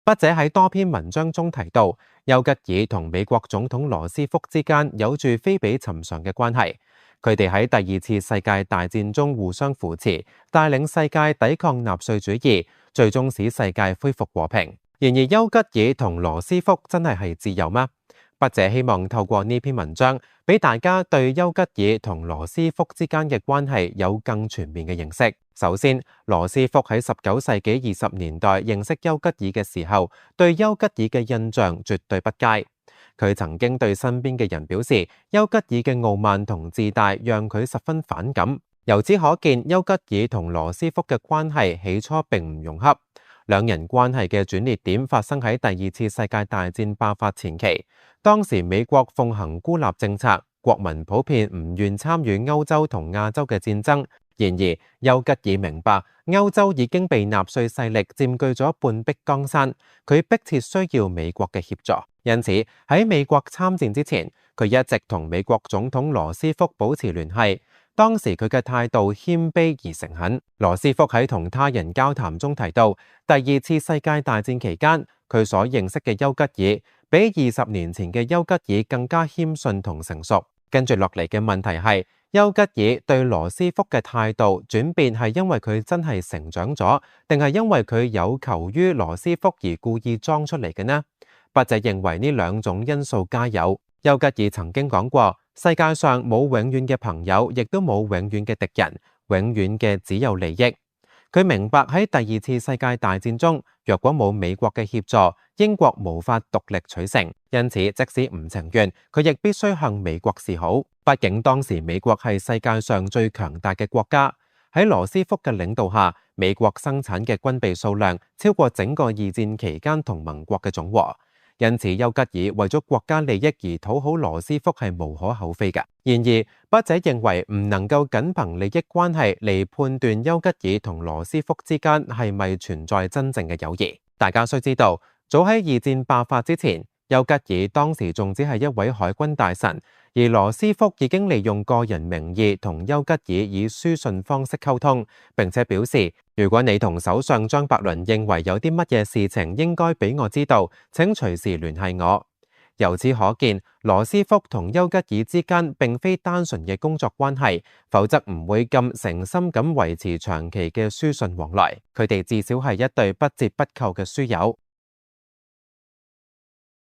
筆者喺多篇文章中提到，丘吉爾同美國總統羅斯福之間有住非比尋常嘅關係。佢哋喺第二次世界大戰中互相扶持，帶領世界抵抗納粹主義，最終使世界恢復和平。然而，丘吉爾同羅斯福真係自由嗎？筆者希望透過呢篇文章，俾大家對丘吉爾同羅斯福之間嘅關係有更全面嘅認識。首先，羅斯福喺19世紀20年代認識丘吉爾嘅時候，對丘吉爾嘅印象絕對不佳。佢曾經對身邊嘅人表示，丘吉爾嘅傲慢同自大讓佢十分反感。由此可見，丘吉爾同羅斯福嘅關係起初並唔融洽。兩人關係嘅轉捩點發生喺第二次世界大戰爆發前期。當時美國奉行孤立政策，國民普遍唔願參與歐洲同亞洲嘅戰爭。然而，丘吉爾明白歐洲已經被納粹勢力佔據咗半壁江山，佢迫切需要美國嘅協助。因此，喺美國參戰之前，佢一直同美國總統羅斯福保持聯繫。當時佢嘅態度謙卑而誠懇。羅斯福喺同他人交談中提到，第二次世界大戰期間，佢所認識嘅丘吉爾比20年前嘅丘吉爾更加謙遜同成熟。跟住落嚟嘅問題係，丘吉爾對羅斯福嘅態度轉變係因為佢真係成長咗，定係因為佢有求於羅斯福而故意裝出嚟嘅呢？筆者認為呢兩種因素皆有。丘吉爾曾經講過，世界上冇永遠嘅朋友，亦都冇永遠嘅敵人，永遠嘅只有利益。佢明白喺第二次世界大戰中，若果冇美國嘅協助，英國無法獨力取勝。因此，即使唔情願，佢亦必須向美國示好。畢竟當時美國係世界上最強大嘅國家。喺羅斯福嘅領導下，美國生產嘅軍備數量超過整個二戰期間同盟國嘅總和。因此，丘吉爾為咗國家利益而討好羅斯福係無可厚非嘅。然而，筆者認為唔能夠僅憑利益關係嚟判斷丘吉爾同羅斯福之間係咪存在真正嘅友誼。大家須知道，早喺二戰爆發之前，丘吉爾當時仲只係一位海軍大臣，而羅斯福已經利用個人名義同丘吉爾以書信方式溝通，並且表示，如果你同首相張伯倫認為有啲乜嘢事情應該俾我知道，請隨時聯繫我。由此可見，羅斯福同丘吉爾之間並非單純嘅工作關係，否則唔會咁誠心咁維持長期嘅書信往來。佢哋至少係一對不折不扣嘅書友。